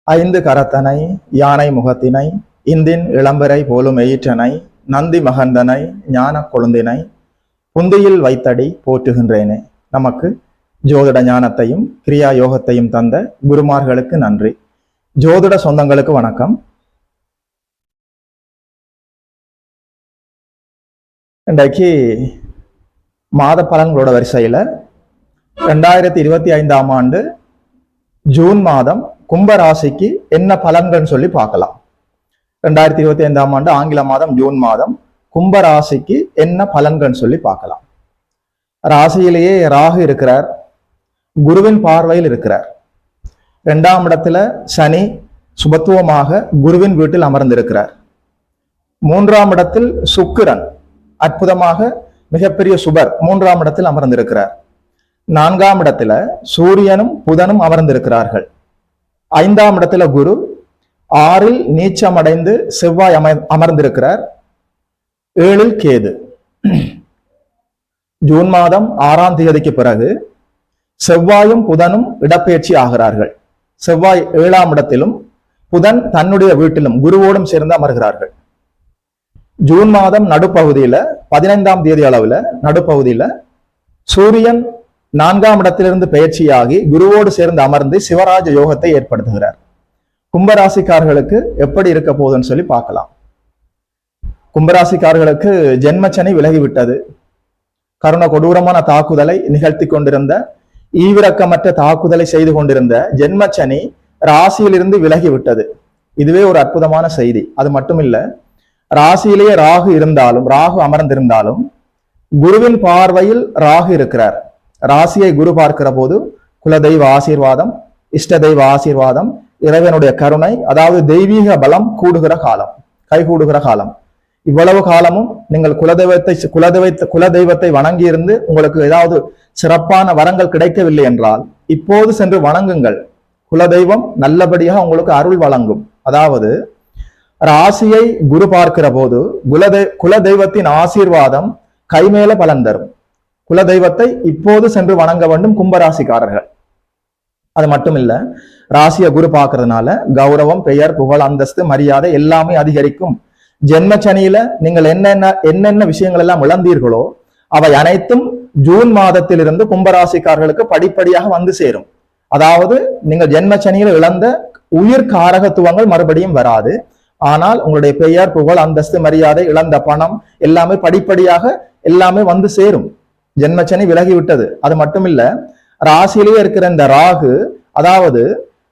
ஐந்து கரத்தனை யானை முகத்தினை இந்தின் இளம்பரை போலும் எயிற்றனை நந்தி மகந்தனை ஞான கொழுந்தினை புந்தியில் வைத்தடி போற்றுகின்றேனே. நமக்கு ஜோதிட ஞானத்தையும் கிரியா யோகத்தையும் தந்த குருமார்களுக்கு நன்றி. ஜோதிட சொந்தங்களுக்கு வணக்கம். இன்றைக்கு மாத பலன்களோட வரிசையில் 2025ஆம் ஆண்டு ஜூன் மாதம் கும்பராசிக்கு என்ன பலன்கள்னு சொல்லி பார்க்கலாம். 2025ஆம் ஆண்டு ஆங்கில மாதம் ஜூன் மாதம் கும்பராசிக்கு என்ன பலன்கள்னு சொல்லி பார்க்கலாம். ராசியிலேயே ராகு இருக்கிறார், குருவின் பார்வையில் இருக்கிறார். 2ஆம் இடத்துல சனி சுபத்துவமாக குருவின் வீட்டில் அமர்ந்திருக்கிறார். 3ஆம் இடத்தில் சுக்கிரன் அற்புதமாக மிகப்பெரிய சுபர் 3ஆம் இடத்தில் அமர்ந்திருக்கிறார். 4ஆம் இடத்துல சூரியனும் புதனும் அமர்ந்திருக்கிறார்கள். 5ஆம் இடத்துல குரு, 6இல் நீச்சமடைந்து செவ்வாய் அமர்ந்திருக்கிறார். 7இல் கேது. ஜூன் மாதம் 6ஆம் தேதிக்கு பிறகு செவ்வாயும் புதனும் இடப்பெயர்ச்சி ஆகிறார்கள். செவ்வாய் 7ஆம் இடத்திலும் புதன் தன்னுடைய வீட்டிலும் குருவோடும் சேர்ந்து அமர்கிறார்கள். ஜூன் மாதம் நடுப்பகுதியில 15ஆம் தேதி அளவுல நடுப்பகுதியில சூரியன் 4ஆம் இடத்திலிருந்து பெயர்ச்சியாகி குருவோடு சேர்ந்து அமர்ந்து சிவராஜ யோகத்தை ஏற்படுத்துகிறார். கும்பராசிக்காரர்களுக்கு எப்படி இருக்க போகுதுன்னு சொல்லி பார்க்கலாம். கும்பராசிக்காரர்களுக்கு ஜென்மச்சனி விலகிவிட்டது. கருண கொடூரமான தாக்குதலை நிகழ்த்தி கொண்டிருந்த, ஈவிரக்கமற்ற தாக்குதலை செய்து கொண்டிருந்த ஜென்மச்சனி ராசியிலிருந்து விலகிவிட்டது. இதுவே ஒரு அற்புதமான செய்தி. அது மட்டும் இல்ல, ராசியிலேயே ராகு இருந்தாலும், ராகு அமர்ந்திருந்தாலும் குருவின் பார்வையில் ராகு இருக்கிறார். ராசியை குரு பார்க்கிற போது குலதெய்வ ஆசீர்வாதம், இஷ்ட தெய்வ ஆசீர்வாதம், இறைவனுடைய கருணை, அதாவது தெய்வீக பலம் கூடுகிற காலம், கைகூடுகிற காலம். இவ்வளவு காலமும் நீங்கள் குலதெய்வத்தை வணங்கி இருந்து உங்களுக்கு ஏதாவது சிறப்பான வரங்கள் கிடைக்கவில்லை என்றால் இப்போது சென்று வணங்குங்கள். குலதெய்வம் நல்லபடியாக உங்களுக்கு அருள் வழங்கும். அதாவது ராசியை குரு பார்க்கிற போது குலதெய்வத்தின் ஆசீர்வாதம் கைமேல பலன் தரும். குலதெய்வத்தை இப்போது சென்று வணங்க வேண்டும் கும்பராசிக்காரர்கள். அது மட்டும் இல்ல, ராசியை குரு பார்க்கறதுனால கௌரவம், பெயர், புகழ், அந்தஸ்து, மரியாதை எல்லாமே அதிகரிக்கும். ஜென்மச்சனியில நீங்கள் என்னென்ன விஷயங்கள் எல்லாம் இழந்தீர்களோ அவை அனைத்தும் ஜூன் மாதத்திலிருந்து கும்பராசிக்காரர்களுக்கு படிப்படியாக வந்து சேரும். அதாவது நீங்கள் ஜென்மச்சனியில இழந்த உயிர் காரகத்துவங்கள் மறுபடியும் வராது. ஆனால் உங்களுடைய பெயர், புகழ், அந்தஸ்து, மரியாதை, இழந்த பணம் எல்லாமே படிப்படியாக எல்லாமே வந்து சேரும். ஜென்மச்சனி விலகிவிட்டது. அது மட்டும் இல்ல, ராசியிலேயே இருக்கிற இந்த ராகு, அதாவது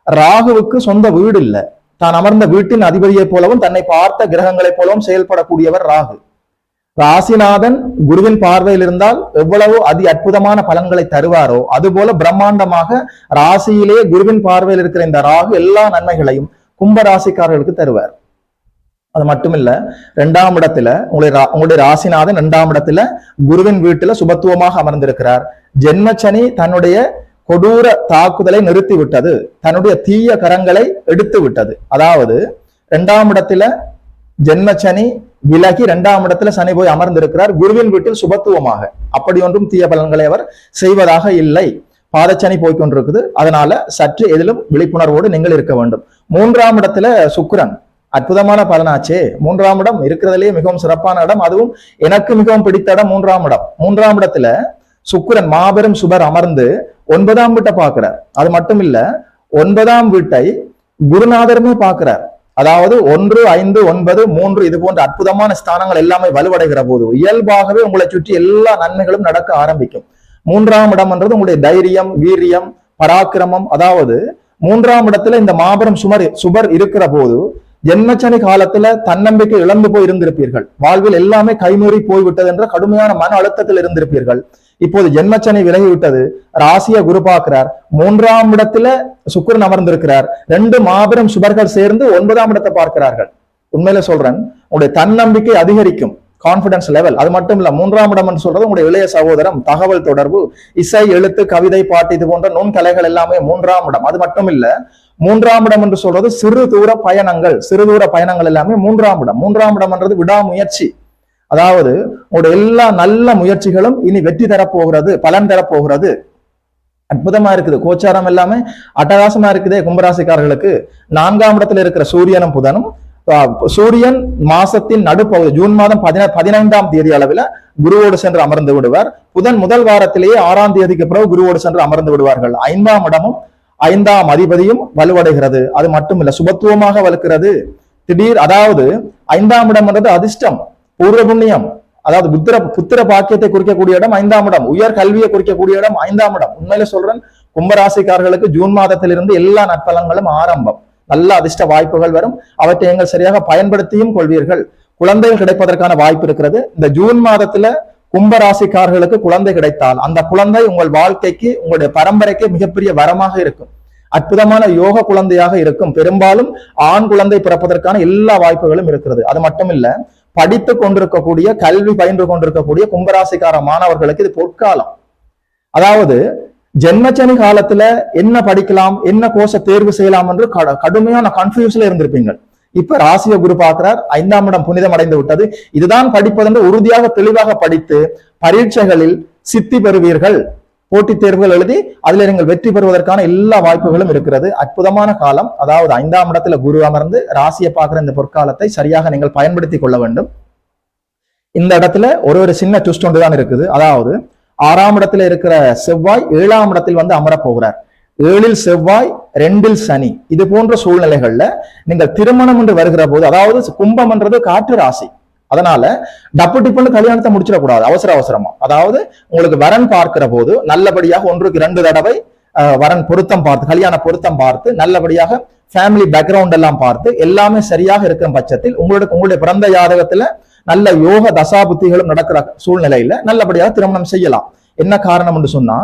ராகுவுக்கு சொந்த வீடு இல்லை. தான் அமர்ந்த வீட்டின் அதிபதியை போலவும் தன்னை பார்த்த கிரகங்களைப் போலவும் செயல்படக்கூடியவர் ராகு. ராசிநாதன் குருவின் பார்வையில் இருந்தால் எவ்வளவு அதி அற்புதமான பலன்களை தருவாரோ அதுபோல பிரம்மாண்டமாக ராசியிலேயே குருவின் பார்வையில் இருக்கிற இந்த ராகு எல்லா நன்மைகளையும் கும்பராசிக்காரர்களுக்கு தருவார். அது மட்டும் இல்ல, 2ஆம் இடத்துல உங்களுடைய ராசிநாதன் 2ஆம் இடத்துல குருவின் வீட்டுல சுபத்துவமாக அமர்ந்திருக்கிறார். ஜென்மச்சனி தன்னுடைய கொடூர தாக்குதலை நிறுத்தி விட்டது, தன்னுடைய தீய கரங்களை எடுத்து விட்டது. அதாவது 2ஆம் இடத்துல ஜென்மச்சனி விலகி 2ஆம் இடத்துல சனி போய் அமர்ந்திருக்கிறார் குருவின் வீட்டில் சுபத்துவமாக. அப்படி ஒன்றும் தீய பலன்களை அவர் செய்வதாக இல்லை. பாதச்சனி போய்கொண்டிருக்குது. அதனால சற்று எதிலும் விழிப்புணர்வோடு நீங்கள் இருக்க வேண்டும். 3ஆம் இடத்துல சுக்கிரன் அற்புதமான பலனாச்சே. 3ஆம் இடம் இருக்கிறதுலேயே மிகவும் சிறப்பான இடம். அதுவும் எனக்கு மிகவும் பிடித்த இடம் 3ஆம் இடம். 3ஆம் இடத்துல சுக்கிரன் மாபெரும் சுபர் அமர்ந்து 9ஆம் வீட்டை பார்க்கிறார். அது மட்டும் இல்ல, 9ஆம் வீட்டை குருநாதருமே பார்க்கிறார். அதாவது 1, 5, 9, 3 இது போன்ற அற்புதமான ஸ்தானங்கள் எல்லாமே வலுவடைகிற போது இயல்பாகவே உங்களை சுற்றி எல்லா நன்மைகளும் நடக்க ஆரம்பிக்கும். 3ஆம் இடம்ன்றது உங்களுடைய தைரியம், வீரியம், பராக்கிரமம். அதாவது 3ஆம் இடத்துல இந்த மாபெரும் சுபர் இருக்கிற போது ஜென்மச்சனி காலத்துல தன்னம்பிக்கை இழந்து போய் இருந்திருப்பீர்கள். வாழ்வில் எல்லாமே கைமீறி போய்விட்டது என்ற கடுமையான மன அழுத்தத்தில் இருந்திருப்பீர்கள். இப்போது ஜென்மச்சனி விலகிவிட்டது. ராசியை குரு பார்க்கிறார். 3ஆம் இடத்துல சுக்கிரன் அமர்ந்திருக்கிறார். 2 மாபெரும் சுபர்கள் சேர்ந்து 9ஆம் இடத்தை பார்க்கிறார்கள். உண்மையில சொல்றேன், உங்களுடைய தன்னம்பிக்கை அதிகரிக்கும், கான்பிடன்ஸ் லெவல். அது மட்டும் இல்ல, 3ஆம் இடம் என்று சொல்றது உங்களுடைய இளைய சகோதரம், தகவல் தொடர்பு, இசை, எழுத்து, கவிதை, பாட்டு இது போன்ற நுண்கலைகள் எல்லாமே 3ஆம் இடம். அது மட்டும் இல்ல, 3ஆம் இடம் என்று சொல்றது சிறு தூர பயணங்கள் எல்லாமே 3ஆம் இடம். 3ஆம் இடம் என்றது விடாமுயற்சி. அதாவது உங்களுடைய எல்லா நல்ல முயற்சிகளும் இனி வெற்றி தரப்போகிறது, பலன் தரப்போகிறது. அற்புதமா இருக்குது. கோச்சாரம் எல்லாமே அட்டகாசமா இருக்குதே கும்பராசிக்காரர்களுக்கு. 4ஆம் இடத்துல இருக்கிற சூரியனும் புதனும், சூரியன் மாசத்தின் நடுப்பகுதி ஜூன் மாதம் 15ஆம் தேதி அளவில் குருவோடு சென்று அமர்ந்து விடுவார். புதன் முதல் வாரத்திலேயே 6ஆம் தேதிக்கு பிறகு குருவோடு சென்று அமர்ந்து விடுவார்கள். 5ஆம் இடமும் 5ஆம் அதிபதியும் வலுவடைகிறது. அது மட்டுமில்ல, சுபத்துவமாக வலுக்கிறது. திடீர், அதாவது 5ஆம் இடம் என்றது அதிர்ஷ்டம், பூர்வ புண்ணியம், அதாவது புத்திர பாக்கியத்தை குறிக்கக்கூடிய இடம் 5ஆம் இடம், உயர் கல்வியை குறிக்கக்கூடிய இடம் 5ஆம் இடம். உண்மையில சொல்றேன், கும்பராசிக்காரர்களுக்கு ஜூன் மாதத்திலிருந்து எல்லா நற்பலன்களும் ஆரம்பம். நல்ல அதிர்ஷ்ட வாய்ப்புகள் வரும். அவற்றை நீங்கள் சரியாக பயன்படுத்தியும் கொள்வீர்கள். குழந்தைகள் கிடைப்பதற்கான வாய்ப்பு இருக்கிறது. இந்த ஜூன் மாதத்துல கும்பராசிக்காரர்களுக்கு குழந்தை கிடைத்தால் அந்த குழந்தை உங்கள் வாழ்க்கைக்கு, உங்களுடைய பரம்பரைக்கு மிகப்பெரிய வரமாக இருக்கும். அற்புதமான யோக குழந்தையாக இருக்கும். பெரும்பாலும் ஆண் குழந்தை பிறப்பதற்கான எல்லா வாய்ப்புகளும் இருக்கிறது. அது மட்டும் இல்ல, படித்துக் கொண்டிருக்கக்கூடிய, கல்வி பயின்று கொண்டிருக்கக்கூடிய கும்பராசிக்கார மாணவர்களுக்கு இது பொற்காலம். அதாவது ஜென்மச்சனி காலத்துல என்ன படிக்கலாம், என்ன கோர்ஸை தேர்வு செய்யலாம் என்று கடுமையான கன்ஃபியூஸ்ல இருந்திருப்பீங்க. இப்ப ராசிய குரு பார்க்கிறார், 5ஆம் இடம் புனிதம் அடைந்து விட்டது. இதுதான் படிப்பது என்று உறுதியாக தெளிவாக படித்து பரீட்சைகளில் சித்தி பெறுவீர்கள். போட்டித் தேர்வுகள் எழுதி அதுல நீங்கள் வெற்றி பெறுவதற்கான எல்லா வாய்ப்புகளும் இருக்கிறது. அற்புதமான காலம். அதாவது 5ஆம் இடத்துல குரு அமர்ந்து ராசியை பார்க்கிற இந்த பொற்காலத்தை சரியாக நீங்கள் பயன்படுத்தி கொள்ள வேண்டும். இந்த இடத்துல ஒரு சின்ன ட்விஸ்ட் ஒன்று தான் இருக்குது. அதாவது 6ஆம் இடத்துல இருக்கிற செவ்வாய் 7ஆம் இடத்தில் வந்து அமரப் போகிறார். 7இல் செவ்வாய், 2இல் சனி. இது போன்ற சூழ்நிலைகள்ல நீங்கள் திருமணம் என்று வருகிற போது, அதாவது கும்பம் என்றது காற்று ராசி, அதனால டப்பு டிப்புன்னு கல்யாணத்தை முடிச்சிடக்கூடாது அவசரமா. அதாவது உங்களுக்கு வரன் பார்க்கிற போது நல்லபடியாக 1க்கு 2 தடவை வரன் பொருத்தம் பார்த்து, கல்யாண பொருத்தம் பார்த்து, நல்லபடியாக ஃபேமிலி பேக்ரவுண்ட் எல்லாம் பார்த்து எல்லாமே சரியாக இருக்கும் பட்சத்தில் உங்களுடைய பிறந்த ஜாதகத்துல நல்ல யோக தசாபுத்திகளும் நடக்கிற சூழ்நிலையில நல்லபடியாக திருமணம் செய்யலாம். என்ன காரணம் என்று சொன்னா,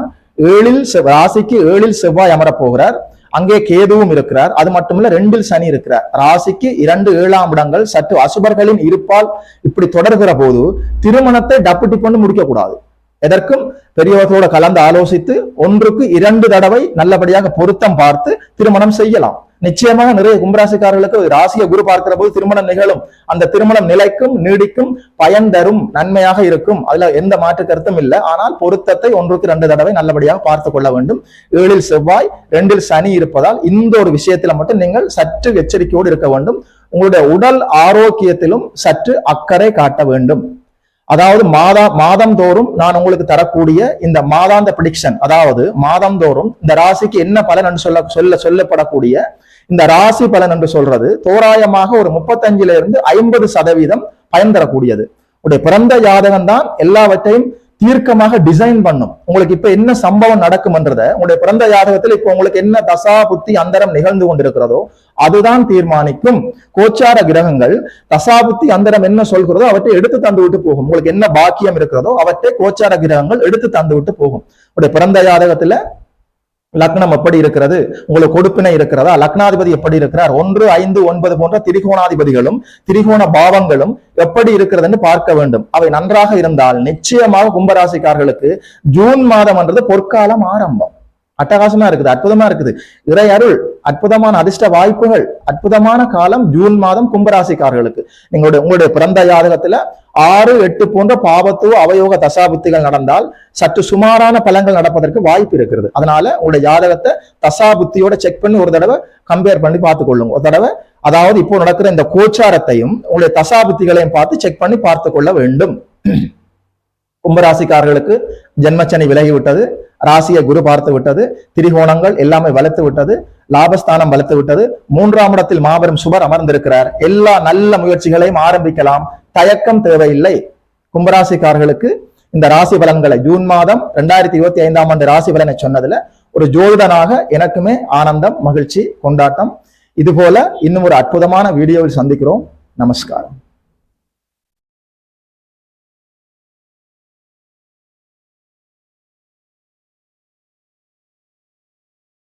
ராசிக்கு 7இல் செவ்வாய் அமரப் போகிறார். அங்கே கேதுவும் இருக்கிறார். அது மட்டுமல்ல, 2இல் சனி இருக்கிறார். ராசிக்கு 2, 7ஆம் இடங்கள் சற்று அசுபர்களின் இருப்பால் இப்படி தொடர்கிற போது திருமணத்தை டப்பு டிப்பு முடிக்க கூடாது. எதற்கும் பெரியவர்களோட கலந்து ஆலோசித்து 1க்கு 2 தடவை நல்லபடியாக பொருத்தம் பார்த்து திருமணம் செய்யலாம். நிச்சயமாக நிறைய கும்பராசிக்காரர்களுக்கு ராசியை குரு பார்க்கிற போது திருமணம் நிகழும். அந்த திருமணம் நிலைக்கும், நீடிக்கும், பயன் தரும், நன்மையாக இருக்கும். அதுல எந்த மாற்று கருத்தும் இல்லை. ஆனால் பொருத்தத்தை 1க்கு 2 தடவை நல்லபடியாக பார்த்து கொள்ள வேண்டும். 7இல் செவ்வாய், 2இல் சனி இருப்பதால் இந்த ஒரு விஷயத்துல மட்டும் நீங்கள் சற்று எச்சரிக்கையோடு இருக்க வேண்டும். உங்களுடைய உடல் ஆரோக்கியத்திலும் சற்று அக்கறை காட்ட வேண்டும். அதாவது மாதம் தோறும் நான் உங்களுக்கு தரக்கூடிய இந்த மாதாந்த பிரிடிக்ஷன், அதாவது மாதம் தோறும் இந்த ராசிக்கு என்ன பலன் என்று சொல்லப்படக்கூடிய இந்த ராசி பலன் என்று சொல்றது தோராயமாக ஒரு 35% பயன் தரக்கூடியது. உடைய பிறந்த ஜாதகம் தான் எல்லாவற்றையும் தீர்க்கமாக டிசைன் பண்ணும். உங்களுக்கு இப்ப என்ன சம்பவம் நடக்கும்ன்றத உங்களுடைய பிறந்த ஜாதகத்தில் இப்ப உங்களுக்கு என்ன தசா புத்தி அந்தரம் நிகழ்ந்து கொண்டிருக்கிறதோ அதுதான் தீர்மானிக்கும். கோச்சார கிரகங்கள் தசாபுத்தி அந்தரம் என்ன சொல்கிறதோ அவற்றை எடுத்து தந்து விட்டு போகும். உங்களுக்கு என்ன பாக்கியம் இருக்கிறதோ அவற்றை கோச்சார கிரகங்கள் எடுத்து தந்து விட்டு போகும். உடைய பிறந்த ஜாதகத்துல லக்னம் எப்படி இருக்கிறது, உங்களுக்கு கொடுப்பினை இருக்கிறதா, லக்னாதிபதி எப்படி இருக்கிறார், 1, 5, 9 போன்ற திரிகோணாதிபதிகளும் திரிகோண பாவங்களும் எப்படி இருக்கிறதுன்னு பார்க்க வேண்டும். அவை நன்றாக இருந்தால் நிச்சயமாக கும்பராசிக்காரர்களுக்கு ஜூன் மாதம் என்றது பொற்காலம் ஆரம்பம். அட்டகாசமா இருக்குது, அற்புதமா இருக்குது. இறை அருள், அற்புதமான அதிர்ஷ்ட வாய்ப்புகள், அற்புதமான காலம் ஜூன் மாதம் கும்பராசிக்காரர்களுக்கு. உங்களுடைய பிறந்த ஜாதகத்துல 6, 8 போன்ற பாவத்துவ அவயோக தசாபுத்திகள் நடந்தால் சற்று சுமாரான பலன்கள் நடப்பதற்கு வாய்ப்பு இருக்கிறது. அதனால உங்களுடைய ஜாதகத்தை தசாபுத்தியோட செக் பண்ணி ஒரு தடவை கம்பேர் பண்ணி பார்த்துக் கொள்ளுங்க. ஒரு தடவை, அதாவது இப்போ நடக்கிற இந்த கோச்சாரத்தையும் உங்களுடைய தசாபுத்திகளையும் பார்த்து செக் பண்ணி பார்த்து கொள்ள வேண்டும். கும்பராசிக்காரர்களுக்கு ஜென்மச்சனி விலகிவிட்டது, ராசியை குரு பார்த்து விட்டது, திரிகோணங்கள் எல்லாமே வளர்த்து விட்டது, லாபஸ்தானம் வளர்த்து விட்டது, 3ஆம் இடத்தில் மாபெரும் சுபர் அமர்ந்திருக்கிறார். எல்லா நல்ல முயற்சிகளையும் ஆரம்பிக்கலாம், தயக்கம் தேவையில்லை. கும்பராசிக்காரர்களுக்கு இந்த ராசி பலன்களை ஜூன் மாதம் 2025ஆம் ஆண்டு ராசி பலனை சொன்னதுல ஒரு ஜோதிடனாக எனக்குமே ஆனந்தம், மகிழ்ச்சி, கொண்டாட்டம். இது போல இன்னும் ஒரு அற்புதமான வீடியோவில் சந்திக்கிறோம். நமஸ்காரம்.